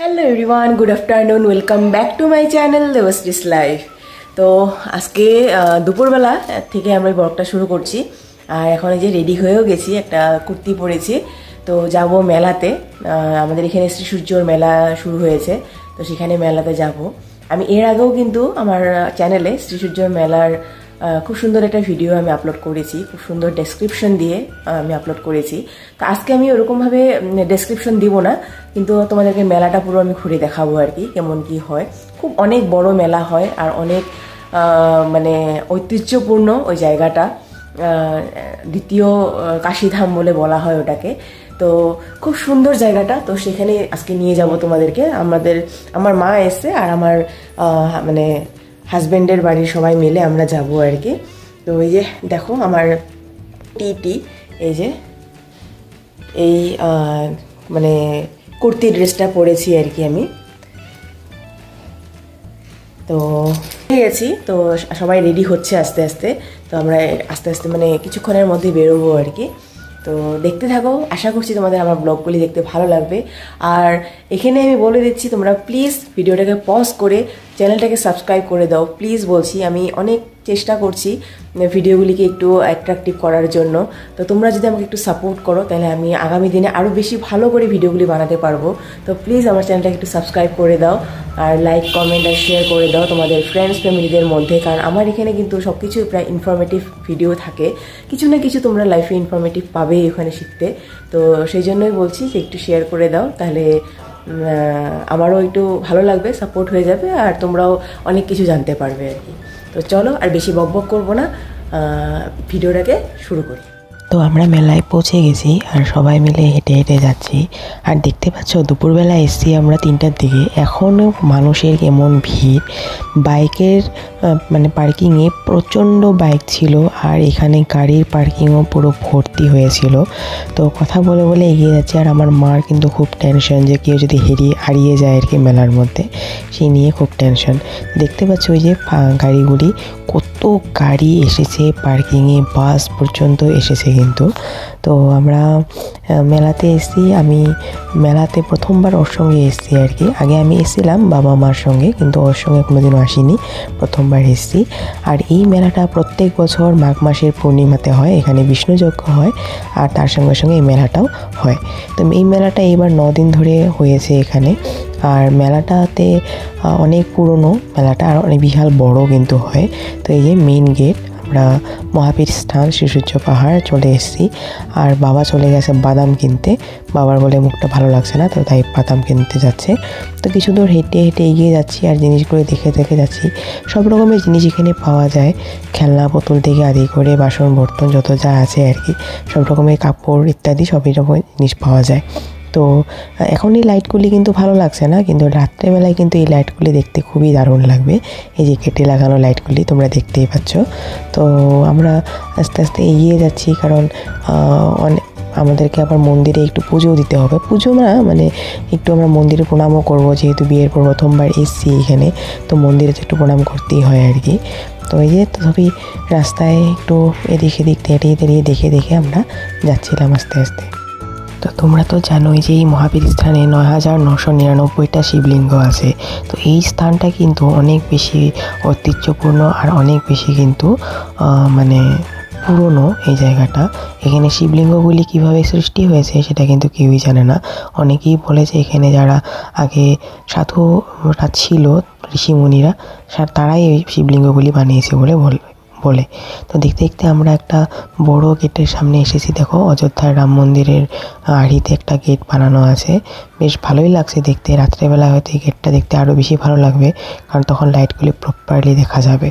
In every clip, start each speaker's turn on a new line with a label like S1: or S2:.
S1: Hello everyone, good afternoon, welcome back to my channel Debashree's life. তো আজকে দুপুরবেলা থেকে আমরা এই ব্লগটা শুরু করছি। আর এখন এই যে রেডি হয়েও গেছি, একটা কুর্তি পরেছি। তো যাব মেলাতে, আমাদের এখানে শ্রী সূর্যর মেলা শুরু হয়েছে, তো সেখানে মেলাতে যাব। আমি এর আগেও কিন্তু আমার চ্যানেলে শ্রী সূর্যর মেলার খুব সুন্দর একটা ভিডিও আমি আপলোড করেছি, খুব সুন্দর ডেসক্রিপশন দিয়ে আমি আপলোড করেছি। তো আজকে আমি ওরকমভাবে ডেসক্রিপশন দিব না, কিন্তু তোমাদেরকে মেলাটা পুরো আমি ঘুরে দেখাবো আর কি, কেমন কি হয়। খুব অনেক বড় মেলা হয় আর অনেক মানে ঐতিহ্যপূর্ণ ওই জায়গাটা। দ্বিতীয় কাশীধাম বলে বলা হয় ওটাকে। তো খুব সুন্দর জায়গাটা, তো সেখানে আজকে নিয়ে যাব তোমাদেরকে। আমার মা এসে আর আমার মানে হাজব্যান্ডের বাড়ির সবাই মিলে আমরা যাব আর কি। তো এই যে দেখো আমার টি এই যে এই মানে কুর্তি ড্রেসটা পরেছি আর কি আমি। তো ঠিক আছি, তো সবাই রেডি হচ্ছে আস্তে আস্তে। তো আমরা আস্তে আস্তে মানে কিছুক্ষণের মধ্যে বেরোবো আর কি। তো দেখতে থাকো, আশা করছি তোমাদের আমার ব্লগগুলি দেখতে ভালো লাগবে। আর এখানে আমি বলে দিচ্ছি, তোমরা প্লিজ ভিডিওটাকে পজ করে চ্যানেলটাকে সাবস্ক্রাইব করে দাও, প্লিজ বলছি। আমি অনেক চেষ্টা করছি ভিডিওগুলিকে একটু অ্যাট্রাকটিভ করার জন্য। তো তোমরা যদি আমাকে একটু সাপোর্ট করো, তাহলে আমি আগামী দিনে আরও বেশি ভালো করে ভিডিওগুলি বানাতে পারবো। তো প্লিজ আমার চ্যানেলটাকে একটু সাবস্ক্রাইব করে দাও, আর লাইক, কমেন্ট আর শেয়ার করে দাও তোমাদের ফ্রেন্ডস ফ্যামিলিদের মধ্যে। কারণ আমার এখানে কিন্তু সব কিছুই প্রায় ইনফরমেটিভ ভিডিও থাকে, কিছু না কিছু তোমরা লাইফে ইনফরমেটিভ পাবে এখানে শিখতে। তো সেই জন্যই বলছি যে একটু শেয়ার করে দাও, তাহলে আমারও একটু ভালো লাগবে, সাপোর্ট হয়ে যাবে, আর তোমরাও অনেক কিছু জানতে পারবে আর কি। তো চলো আর বেশি বকবক করবো না, ভিডিওটাকে শুরু করি।
S2: তো আমরা মেলায় পৌঁছে গেছি আর সবাই মিলে হেঁটে হেঁটে যাচ্ছি। আর দেখতে পাচ্ছ দুপুরবেলা এসছি আমরা 3টার দিকে, এখনও মানুষের এমন ভিড়। বাইকের মানে পার্কিংয়ে প্রচণ্ড বাইক ছিল, আর এখানে গাড়ির পার্কিংও পুরো ভর্তি হয়েছিল। তো কথা বলে বলে এগিয়ে যাচ্ছে, আর আমার মার কিন্তু খুব টেনশন যে কেউ যদি হারিয়ে যায় আর কি মেলার মধ্যে, সেই নিয়ে খুব টেনশন। দেখতে পাচ্ছ ওই যে গাড়িগুলি, কত গাড়ি এসেছে পার্কিংয়ে, বাস পর্যন্ত এসেছে কিন্তু। তো আমরা মেলাতে এসেছি, আমি মেলাতে প্রথমবার ওর সঙ্গে এসেছি আর কি। আগে আমি এসেছিলাম বাবা মার সঙ্গে, কিন্তু ওর সঙ্গে কোনোদিনও আসিনি, প্রথমবার এসেছি। আর এই মেলাটা প্রত্যেক বছর মাঘ মাসের পূর্ণিমাতে হয়, এখানে বিষ্ণুযজ্ঞ হয়, আর তার সঙ্গে সঙ্গে এই মেলাটাও হয়। তো এই মেলাটা এবার 9 দিন ধরে হয়েছে এখানে। আর মেলাটাতে অনেক পুরনো মেলাটা, আর অনেক বিশাল বড় কিন্তু হয়। তো এই যে মেইন গেট, আমরা মহাবীর স্থান শ্রী সূর্য পাহাড় চলে এসেছি। আর বাবা চলে গেছে বাদাম কিনতে, বাবার বলে মুখটা ভালো লাগছে না, তো তাই বাদাম কিনতে যাচ্ছে। তো কিছু দূর হেঁটে হেঁটে এগিয়ে যাচ্ছি, আর জিনিসগুলো দেখে দেখে যাচ্ছি। সব রকমের জিনিস এখানে পাওয়া যায়, খেলনা পুতুল থেকে আদি করে বাসন বর্তন যত যা আছে আর কি, সব রকমের কাপড় ইত্যাদি সবই রকমের জিনিস পাওয়া যায়। তো এখন এই লাইটগুলি কিন্তু ভালো লাগছে না, কিন্তু রাত্রেবেলায় কিন্তু এই লাইটগুলি দেখতে খুবই দারুণ লাগবে। এই যে কেটে লাগানো লাইটগুলি তোমরা দেখতেই পাচ্ছ। তো আমরা আস্তে আস্তে এগিয়ে যাচ্ছি, কারণ আমাদেরকে আবার মন্দিরে একটু পুজোও দিতে হবে। পুজো না মানে একটু আমরা মন্দিরে প্রণামও করবো, যেহেতু বিয়ের পর প্রথমবার এসছি এখানে, তো মন্দিরে তো একটু প্রণাম করতেই হয় আর কি। তো এই যে তথাপি রাস্তায় একটু এদিক এদিক দাঁড়িয়ে দেখে দেখে আমরা যাচ্ছিলাম আস্তে আস্তে। তো তোমরা তো জানোই যে এই মহাবীর স্থানে 9999টা শিবলিঙ্গ আছে। তো এই স্থানটা কিন্তু অনেক বেশি ঐতিহ্যপূর্ণ, আর অনেক বেশি কিন্তু মানে পুরনো এই জায়গাটা। এখানে শিবলিঙ্গগুলি কিভাবে সৃষ্টি হয়েছে সেটা কিন্তু কেউই জানে না। অনেকেই বলে যে এখানে যারা আগে সাধুরা ছিল, ঋষিমুনিরা, তারাই এই শিবলিঙ্গগুলি বানিয়েছে বলে। তো দেখতে দেখতে আমরা একটা বড় গেটের সামনে এসেছি। দেখো অযোধ্যার রাম মন্দিরের আড়িতে একটা গেট বানানো আছে, বেশ ভালোই লাগছে দেখতে। রাত্রেবেলা হয়তো এই গেটটা দেখতে আরও বেশি ভালো লাগবে, কারণ তখন লাইটগুলি প্রপারলি দেখা যাবে।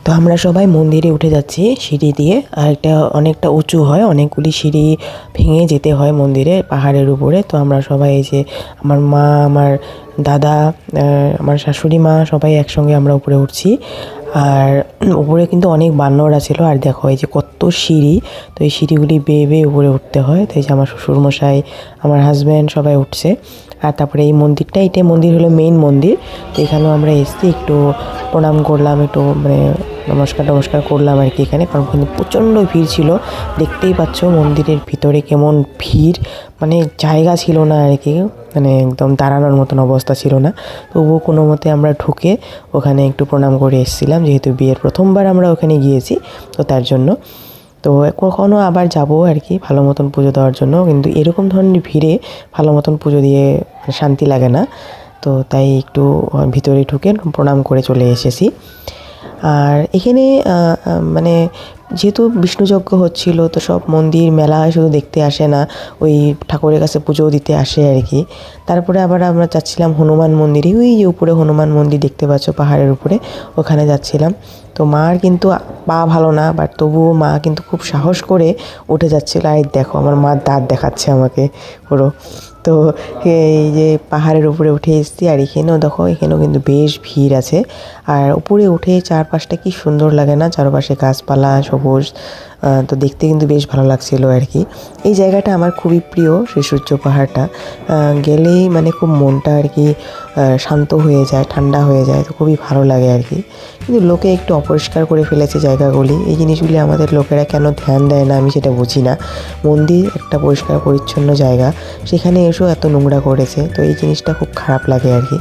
S2: তো আমরা সবাই মন্দিরে উঠে যাচ্ছি সিঁড়ি দিয়ে, আর এটা অনেকটা উঁচু হয়, অনেকগুলি সিঁড়ি ভেঙে যেতে হয় মন্দিরে পাহাড়ের উপরে। তো আমরা সবাই এই যে আমার মা, আমার দাদা, আমার শাশুড়ি মা সবাই একসঙ্গে আমরা উপরে উঠছি। আর উপরে কিন্তু অনেক বানর ছিল। আর দেখো এই যে কত সিঁড়ি, তো এই সিঁড়িগুলি বেয়ে বেয়ে উপরে উঠতে হয়। তো এই যে আমার শ্বশুরমশাই, আমার হাজব্যান্ড সবাই উঠছে। আর তারপরে এই মন্দিরটা, এটাই মন্দির হলো মেইন মন্দির। তো এখানেও আমরা এসেছি, একটু প্রণাম করলাম, একটু মানে নমস্কার করলাম আর কি এখানে, কারণ ওখানে প্রচণ্ড ভিড় ছিল। দেখতেই পাচ্ছ মন্দিরের ভিতরে কেমন ভিড়, মানে জায়গা ছিল না আর কি, মানে একদম দাঁড়ানোর মতন অবস্থা ছিল না। তবুও কোনো মতে আমরা ঢুকে ওখানে একটু প্রণাম করে এসেছিলাম, যেহেতু বিয়ের প্রথমবার আমরা ওখানে গিয়েছি, তো তার জন্য। তো কখনও আবার যাব আর কি ভালো মতন পুজো দেওয়ার জন্য, কিন্তু এরকম ধরনের ভিড়ে ভালো মতন পুজো দিয়ে শান্তি লাগে না। তো তাই একটু ভিতরে ঢুকে প্রণাম করে চলে এসেছি। আর এখানে মানে যেহেতু বিষ্ণুযজ্ঞ হচ্ছিল, তো সব মন্দির মেলা শুধু দেখতে আসে না, ওই ঠাকুরের কাছে পুজো দিতে আসে আর কি। তারপরে আবার আমরা যাচ্ছিলাম হনুমান মন্দিরে, ওই যে উপরে হনুমান মন্দির দেখতে পাচ্ছ পাহাড়ের উপরে, ওখানে যাচ্ছিলাম। তো মার কিন্তু পা ভালো না, বাট তবুও মা কিন্তু খুব সাহস করে উঠে যাচ্ছিল। আর দেখো আমার মা দাঁত দেখাচ্ছে আমাকে পুরো। তো এই যে পাহাড়ের উপরে উঠে এসেছি, আর এখানেও দেখো, এখানেও কিন্তু বেশ ভিড় আছে। আর উপরে উঠে চারপাশটা কি সুন্দর লাগে না, চারপাশে গাছপালা সবুজ, তো দেখতে কিন্তু বেশ ভালো লাগছিল আর কি। এই জায়গাটা আমার খুবই প্রিয়, সেই সূর্য পাহাড়টা গেলেই মানে খুব মনটা আর কি শান্ত হয়ে যায়, ঠান্ডা হয়ে যায়, তো খুবই ভালো লাগে আর কি। কিন্তু লোকে একটু অপরিষ্কার করে ফেলেছে জায়গাগুলি, এই জিনিসগুলি আমাদের লোকেরা কেন ধ্যান দেয় না আমি সেটা বুঝি না। মন্দির একটা পরিষ্কার পরিচ্ছন্ন জায়গা, সেখানে এসেও এত নোংরা করেছে, তো এই জিনিসটা খুব খারাপ লাগে আর কি।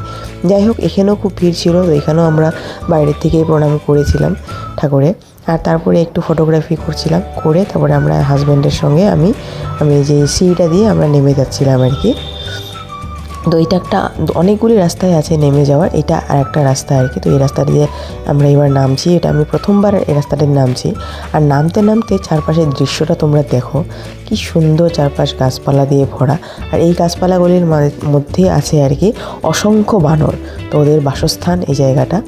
S2: যাই হোক, এখানেও খুব ভিড় ছিল, তো এখানেও আমরা বাইরের থেকেই প্রণাম করেছিলাম ঠাকুরে। আর তারপরে একটু ফটোগ্রাফি করছিলাম, করে তারপরে আমরা হাজব্যান্ডের সঙ্গে আমি যে সিঁড়িটা দিয়ে আমরা নেমে যাচ্ছিলাম আর কি। তো এটা একটা, অনেকগুলি রাস্তায় আছে নেমে যাওয়ার, এটা আর একটা রাস্তা আর কি। তো এই রাস্তা দিয়ে আমরা এবার নামছি, এটা আমি প্রথমবার এই রাস্তাটায় নামছি। আর নামতে নামতে চারপাশের দৃশ্যটা তোমরা দেখো, কি সুন্দর চারপাশ গাছপালা দিয়ে ভরা। আর এই গাছপালাগুলির মধ্যে আছে আর কি অসংখ্য বানর, তো ওদের বাসস্থান এই জায়গাটা।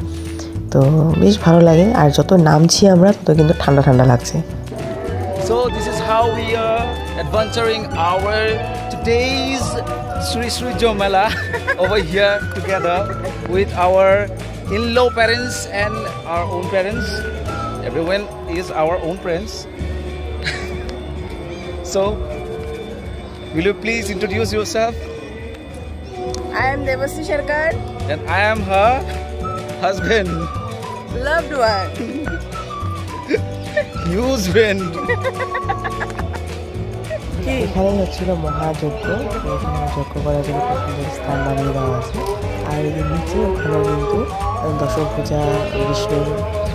S2: তো বেশ ভালো লাগে, আর যত নামছি আমরা তত কিন্তু ঠান্ডা ঠান্ডা লাগছে।
S3: So this is how we are adventuring our today's Sri Surjo Mela over here together with our in-law parents and our own parents. Everyone is our own parents. So, will you please introduce yourself?
S1: I am Devasri Sarkar,
S3: And I am her husband,
S1: loved one.
S3: huge friend.
S2: এখানেই হচ্ছিল মহাযজ্ঞ, এখানে যজ্ঞ করার জন্য খুব সুন্দর স্থান বানিয়ে দেওয়া আছে। আর এই যে নিচে ওখানেও কিন্তু দশভুজা বিষ্ণুর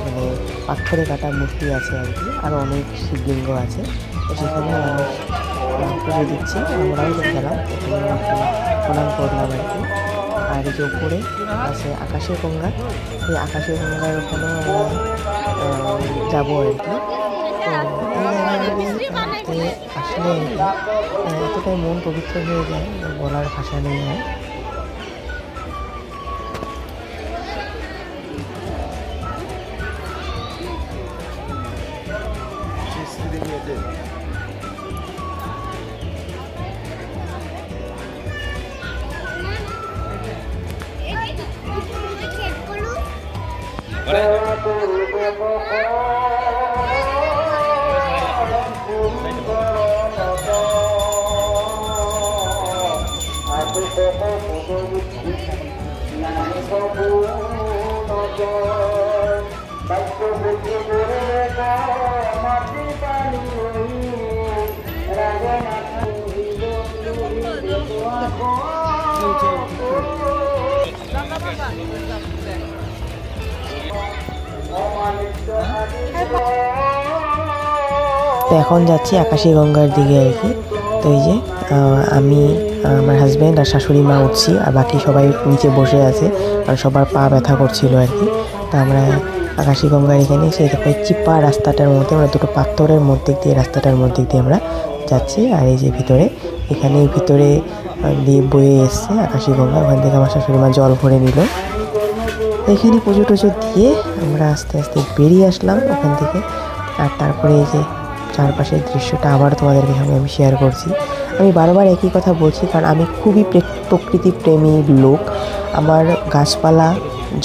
S2: মানে পাথরে কাটা মূর্তি আছে আর কি, আরও অনেক শিবলিঙ্গ আছে। তো সেখানে মানুষ পুজো দিচ্ছে, আমরাও গেলাম, এখানে প্রণাম করলাম আর কি। আর এই যে উপরে আছে আকাশের গঙ্গা, সেই আকাশের গঙ্গার ওখানেও আমরা যাবো আর কি। আসলে এতটাই মন পবিত্র হয়ে যায়, বলার ভাষা নেই হয়। তো এখন যাচ্ছি আকাশী গঙ্গার দিকে আর কি। তো এই যে আমি, আমার হাজব্যান্ড আর শাশুড়ি মা উঠছি, আর বাকি সবাই নিচে বসে আছে, আর সবার পা ব্যথা করছিল আর কি। তো আমরা আকাশী গঙ্গার এখানে এসে দেখো চিপা রাস্তাটার মধ্যে, আমরা দুটো পাথরের মধ্যে দিয়ে, রাস্তাটার মধ্যে দিয়ে আমরা যাচ্ছি। আর এই যে ভিতরে, এখানে ভিতরে দিয়ে বয়ে এসছে আকাশী গঙ্গা, ওখান থেকে আমার শাশুড়ি মা জল ভরে নিল। এখানে পুজো টুজো দিয়ে আমরা আস্তে আস্তে বেরিয়ে আসলাম ওখান থেকে। আর তারপরে এই যে চারপাশের দৃশ্যটা আবার তোমাদেরকে সঙ্গে আমি শেয়ার করছি। আমি বারবার একই কথা বলছি, কারণ আমি খুবই প্রকৃতি প্রেমী লোক। আমার গাছপালা,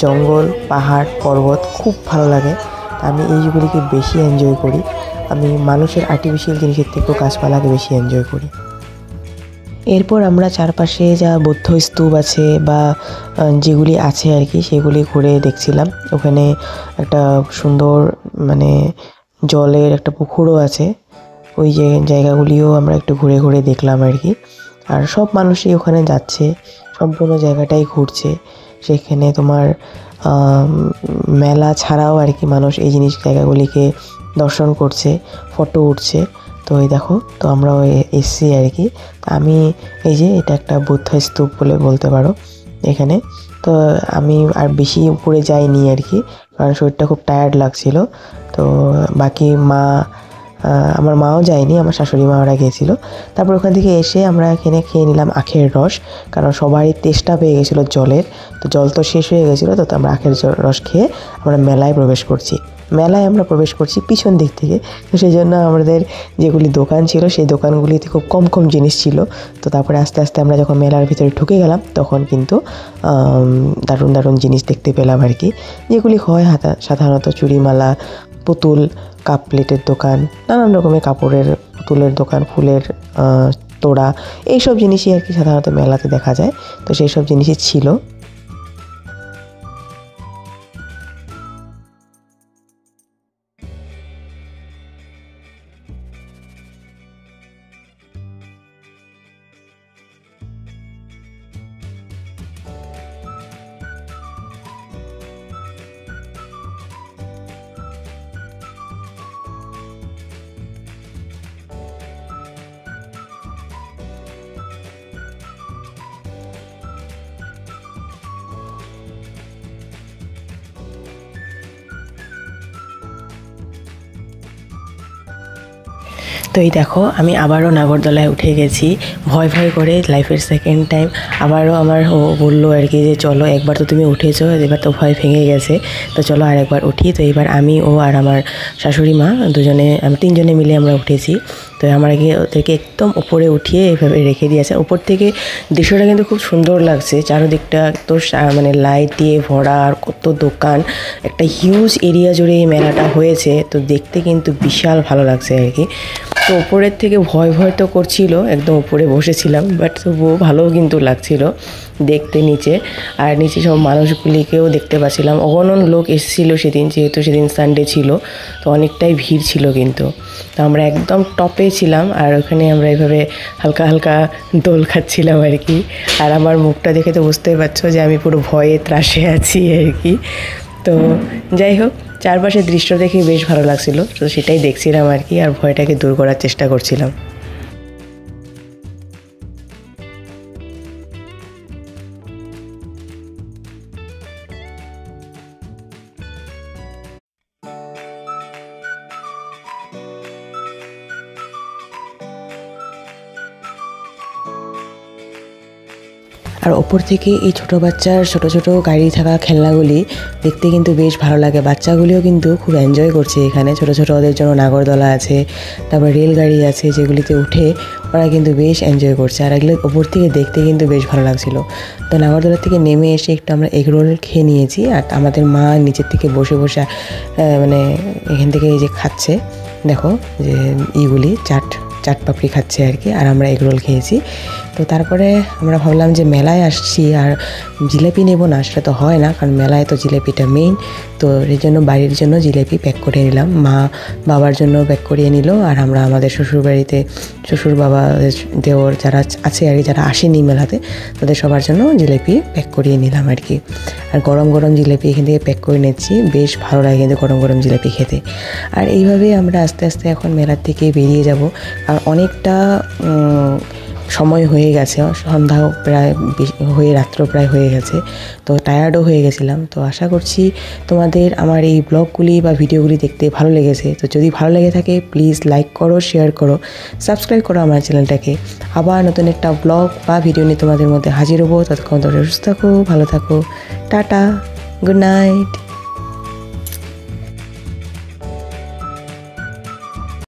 S2: জঙ্গল, পাহাড়, পর্বত খুব ভালো লাগে। আমি এইগুলিকে বেশি এনজয় করি। আমি মানুষের আর্টিফিশিয়াল জিনিসের থেকেও গাছপালাকে বেশি এনজয় করি। এরপর আমরা চারপাশে যা বৌদ্ধ স্তূপ আছে বা যেগুলি আছে আর কি সেগুলি ঘুরে দেখছিলাম। ওখানে একটা সুন্দর মানে জলের একটা পুকুরও আছে, ওই যে জায়গাগুলিও আমরা একটু ঘুরে ঘুরে দেখলাম আর কি। আর সব মানুষই ওখানে যাচ্ছে, সম্পূর্ণ জায়গাটাই ঘুরছে। সেখানে তোমার মেলা ছাড়াও আর কি মানুষ এই জায়গাগুলিকে দর্শন করছে, ফটো উঠছে। তো এই দেখো, তো আমরাও এসছি আর কি। আমি এই যে এটা একটা বুদ্ধ স্তূপ বলে বলতে পারো এখানে। তো আমি আর বেশি উপরে যাইনি আর কি, কারণ শরীরটা খুব টায়ার্ড লাগছিল। তো বাকি আমার মাও যায়নি, আমার শাশুড়ি মা ওরা গিয়েছিলো। তারপর ওখান থেকে এসে আমরা এখানে খেয়ে নিলাম আখের রস, কারণ সবারই তেষ্টা পেয়ে গেছিলো জলের। তো জল তো শেষ হয়ে গেছিলো, তো আমরা আখের রস খেয়ে আমরা মেলায় প্রবেশ করছি। মেলায় আমরা প্রবেশ করছি পিছন দিক থেকে, তো সেই জন্য আমাদের যেগুলি দোকান ছিল সেই দোকানগুলিতে খুব কম কম জিনিস ছিল। তো তারপরে আস্তে আস্তে আমরা যখন মেলার ভিতরে ঢুকে গেলাম তখন কিন্তু দারুণ দারুণ জিনিস দেখতে পেলাম আর কি, যেগুলি হয় সাধারণত চুড়িমালা, পুতুল, কাপ প্লেটের দোকান, নানান রকমের কাপড়ের পুতুলের দোকান, ফুলের তোড়া, এইসব জিনিসই আর কি সাধারণত মেলাতে দেখা যায়। তো সেই সব জিনিসই ছিল। তো এই দেখো, আমি আবারও নাগরদোলায় উঠে গেছি ভয় ভয় করে, লাইফের সেকেন্ড টাইম। আবারও আমার ও বললো আর কি যে চলো, একবার তো তুমি উঠেছো, এবার তো ভয় ভেঙে গেছে, তো চলো আর একবার উঠি। তো এবার আমি, ও আর আমার শাশুড়ি মা দুজনে, আমি তিনজনে মিলে আমরা উঠেছি। তো আমাকে ওদেরকে একদম উপরে উঠিয়ে এভাবে রেখে দিয়েছে। উপর থেকে দৃশ্যটা কিন্তু খুব সুন্দর লাগছে, চারদিকটা তো মানে লাইট দিয়ে ভরা, আর কত দোকান, একটা হিউজ এরিয়া জুড়ে এই মেলাটা হয়েছে। তো দেখতে কিন্তু বিশাল ভালো লাগছে আর কি। তো উপরের থেকে ভয় ভয় তো করছিল, একদম উপরে বসেছিলাম, বাট তবুও ভালোও কিন্তু লাগছিল দেখতে নিচে। আর নিচে সব মানুষগুলিকেও দেখতে পাচ্ছিলাম, অগণন লোক এসেছিলো সেদিন, যেহেতু সেদিন সানডে ছিল, তো অনেকটাই ভিড় ছিল কিন্তু। তো আমরা একদম টপে ছিলাম, আর ওখানে আমরা এইভাবে হালকা হালকা দোল খাচ্ছিলাম আর কি। আর আমার মুখটা দেখে তো বুঝতেই পারছো যে আমি পুরো ভয়ে ত্রাসে আছি আর কি। তো যাই হোক, চারপাশের দৃশ্য দেখে বেশ ভালো লাগছিল, তো সেটাই দেখছিলাম আর কি, আর ভয়টাকে দূর করার চেষ্টা করছিলাম। আর ওপর থেকে এই ছোটো বাচ্চার ছোটো ছোটো গাড়ি থাকা খেলনাগুলি দেখতে কিন্তু বেশ ভালো লাগে। বাচ্চাগুলিও কিন্তু খুব এনজয় করছে এখানে, ছোটো ছোটো ওদের জন্য নাগরদোলা আছে, তারপর রেলগাড়ি আছে, যেগুলিতে উঠে ওরা কিন্তু বেশ এনজয় করছে। আর এগুলো ওপর থেকে দেখতে কিন্তু বেশ ভালো লাগছিলো। তো নাগরদোলা থেকে নেমে এসে একটু আমরা এগরোল খেয়ে নিয়েছি, আর আমাদের মা নিচের থেকে বসে বসে মানে এখান থেকে এই যে খাচ্ছে, দেখো যে এইগুলি চাট পাপড়ি খাচ্ছে আর কি, আর আমরা এগরোল খেয়েছি। তো তারপরে আমরা ভাবলাম যে মেলায় আসছি আর জিলেপি নেব না, সেটা তো হয় না, কারণ মেলায় তো জিলেপিটা মেইন। তো এই জন্য বাড়ির জন্য জিলেপি প্যাক করে নিলাম, মা বাবার জন্য প্যাক করিয়ে নিল, আর আমরা আমাদের শ্বশুরবাড়িতে শ্বশুর বাবা দেওর যারা আছে আর কি, যারা আসেনি মেলাতে, তাদের সবার জন্য জিলেপি প্যাক করিয়ে নিলাম আর কি। আর গরম গরম জিলেপি এখান থেকে প্যাক করে নিচ্ছি, বেশ ভালো লাগে কিন্তু গরম গরম জিলেপি খেতে। আর এইভাবে আমরা আস্তে আস্তে এখন মেলার থেকে বেরিয়ে যাব, আর অনেকটা সময় হয়ে গেছে, সন্ধ্যাও প্রায় হয়ে, রাত্র প্রায় হয়ে গেছে, তো টায়ার্ডও হয়ে গেছিলাম। তো আশা করছি তোমাদের আমার এই ব্লগগুলি বা ভিডিওগুলি দেখতে ভালো লেগেছে। তো যদি ভালো লেগে থাকে প্লিজ লাইক করো, শেয়ার করো, সাবস্ক্রাইব করো আমার চ্যানেলটাকে। আবার নতুন একটা ব্লগ বা ভিডিও নিয়ে তোমাদের মধ্যে হাজির হবো। ততক্ষণ তোমরা সুস্থ থাকো, ভালো থাকো, টাটা, গুড নাইট।